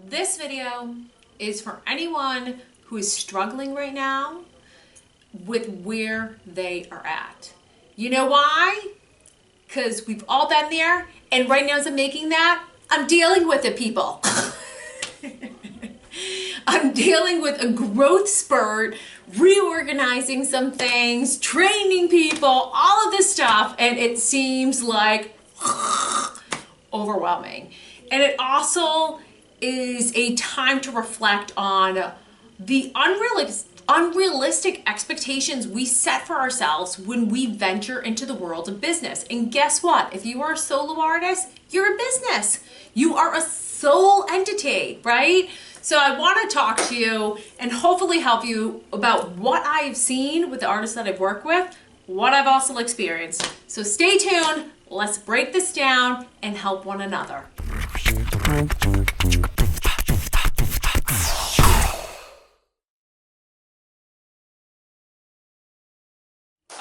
This video is for anyone who is struggling right now with where they are at. You know why? Because we've all been there, and right now as I'm making that, I'm dealing with it, people. I'm dealing with a growth spurt, reorganizing some things, training people, all of this stuff, and it seems like overwhelming. And it also is a time to reflect on the unrealistic expectations we set for ourselves when we venture into the world of business. And guess what? If you are a solo artist, you're a business. You are a sole entity, right? So I want to talk to you and hopefully help you about what I've seen with the artists that I've worked with, what I've also experienced. So stay tuned. Let's break this down and help one another.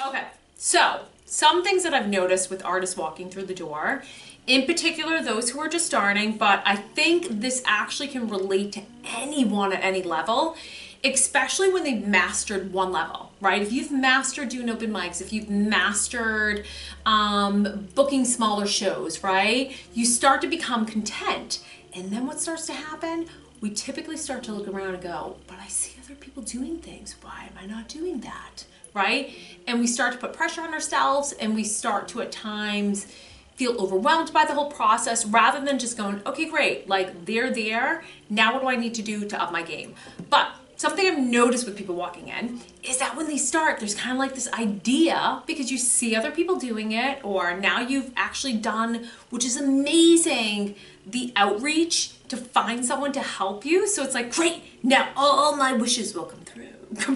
Okay, so some things that I've noticed with artists walking through the door, in particular those who are just starting, but I think this actually can relate to anyone at any level, especially when they've mastered one level, right? If you've mastered doing open mics, if you've mastered booking smaller shows, right? You start to become content. And then what starts to happen? We typically start to look around and go, but I see other people doing things. Why am I not doing that? Right? And we start to put pressure on ourselves, and we start to at times feel overwhelmed by the whole process rather than just going, okay, great, like they're there. Now what do I need to do to up my game? But something I've noticed with people walking in is that when they start, there's kind of like this idea because you see other people doing it, or now you've actually done, which is amazing, the outreach to find someone to help you. So it's like, great, now all my wishes will come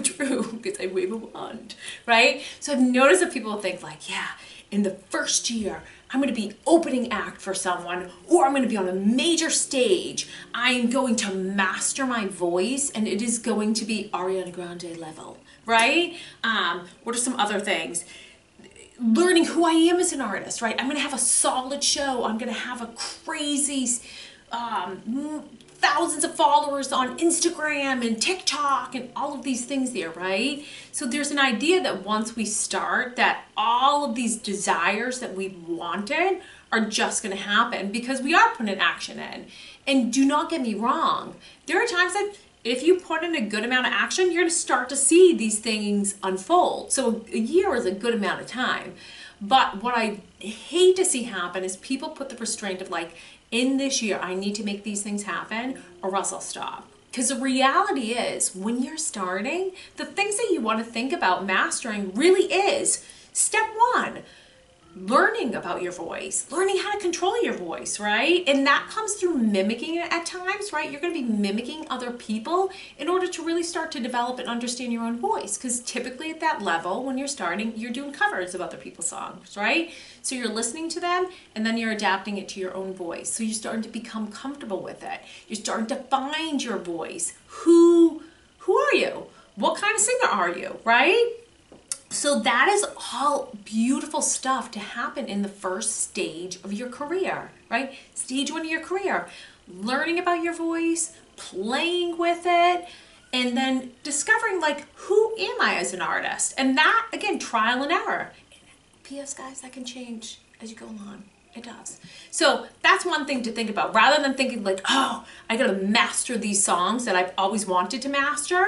true because I wave a wand, right? So I've noticed that people think like, yeah, in the first year, I'm going to be opening act for someone, or I'm going to be on a major stage. I'm going to master my voice, and it is going to be Ariana Grande level, right? What are some other things? Learning who I am as an artist, right? I'm going to have a solid show. I'm going to have a crazy thousands of followers on Instagram and TikTok and all of these things there, right? So there's an idea that once we start, that all of these desires that we wanted are just going to happen because we are putting action in. And do not get me wrong, there are times that if you put in a good amount of action, you're going to start to see these things unfold. So a year is a good amount of time. But what I hate to see happen is people put the restraint of like, in this year, I need to make these things happen or else I'll stop. Because the reality is, when you're starting, the things that you want to think about mastering really is step one, learning about your voice, learning how to control your voice, right? And that comes through mimicking it at times, right? You're going to be mimicking other people in order to really start to develop and understand your own voice. Because typically at that level, when you're starting, you're doing covers of other people's songs, right? So you're listening to them and then you're adapting it to your own voice. So you're starting to become comfortable with it. You're starting to find your voice. Who are you? What kind of singer are you, right? So that is all beautiful stuff to happen in the first stage of your career, right? Stage one of your career, learning about your voice, playing with it, and then discovering like, who am I as an artist? And that, again, trial and error. And P.S. guys, that can change as you go along. It does. So that's one thing to think about. Rather than thinking like, oh, I gotta master these songs that I've always wanted to master,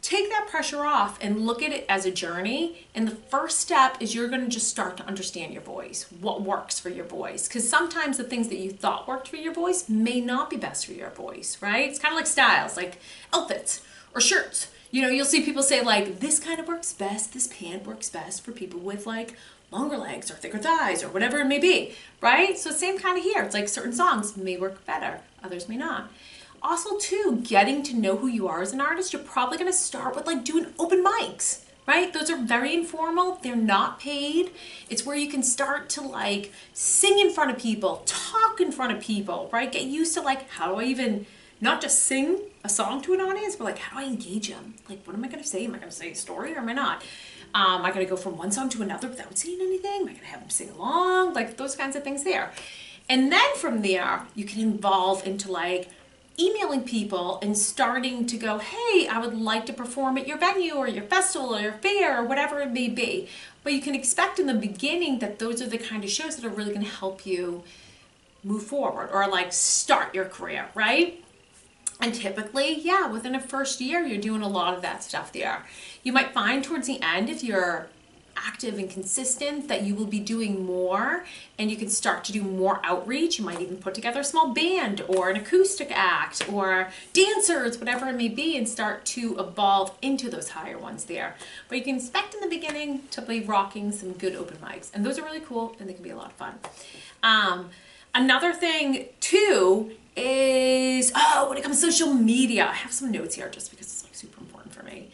take that pressure off and look at it as a journey. And the first step is you're going to just start to understand your voice, what works for your voice. Because sometimes the things that you thought worked for your voice may not be best for your voice, right? It's kind of like styles, like outfits or shirts. You know, you'll see people say like, this kind of works best, this pant works best for people with like longer legs or thicker thighs or whatever it may be, right? So same kind of here. It's like certain songs may work better, others may not. Also too, getting to know who you are as an artist, you're probably going to start with like doing open mics, right? Those are very informal. They're not paid. It's where you can start to like sing in front of people, talk in front of people, right? Get used to like, how do I even not just sing a song to an audience, but like, how do I engage them? Like, what am I going to say? Am I going to say a story or am I not? Am I going to go from one song to another without saying anything? Am I going to have them sing along? Like those kinds of things there. And then from there, you can evolve into like emailing people and starting to go, hey, I would like to perform at your venue or your festival or your fair or whatever it may be. But you can expect in the beginning that those are the kind of shows that are really going to help you move forward or like start your career, right? And typically, yeah, within a first year, you're doing a lot of that stuff there. You might find towards the end, if you're active and consistent, that you will be doing more and you can start to do more outreach. You might even put together a small band or an acoustic act or dancers, whatever it may be, and start to evolve into those higher ones there. But you can expect in the beginning to be rocking some good open mics, and those are really cool and they can be a lot of fun. Another thing too is, when it comes to social media, I have some notes here just because it's like super important for me.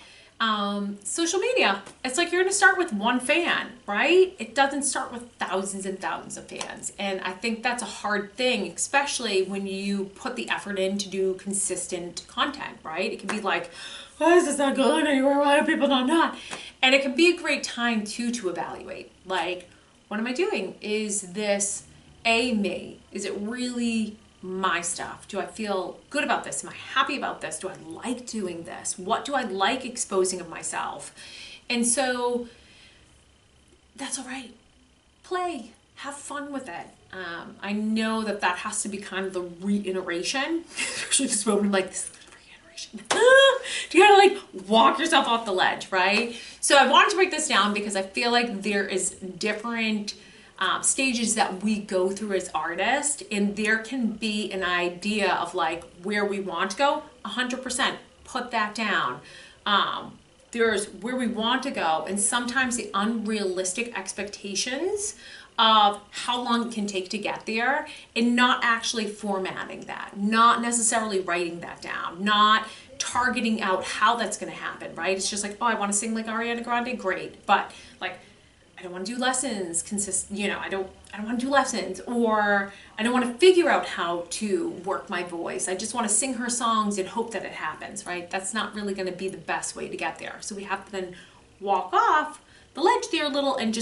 Social media, it's like you're gonna start with one fan, right? It doesn't start with thousands and thousands of fans. And I think that's a hard thing, especially when you put the effort in to do consistent content, right? It can be like, why is this not going anywhere? Why are people not? And it can be a great time too to evaluate, like, what am I doing? Is this me? Is it really my stuff? Do I feel good about this? Am I happy about this? Do I like doing this? What do I like exposing of myself? And so that's all right. Play, have fun with it. I know that has to be kind of the reiteration, especially this moment like this reiteration. To kind of like walk yourself off the ledge, right? So I wanted to break this down because I feel like there is different stages that we go through as artists, and there can be an idea of like where we want to go. 100% put that down. There's where we want to go, and sometimes the unrealistic expectations of how long it can take to get there, and not actually formatting that, not necessarily writing that down, not targeting out how that's going to happen, right? It's just like, oh, I want to sing like Ariana Grande, great, but like, I don't want to do lessons I don't want to do lessons, or I don't want to figure out how to work my voice. I just want to sing her songs and hope that it happens, right? That's not really going to be the best way to get there. So we have to then walk off the ledge there a little and just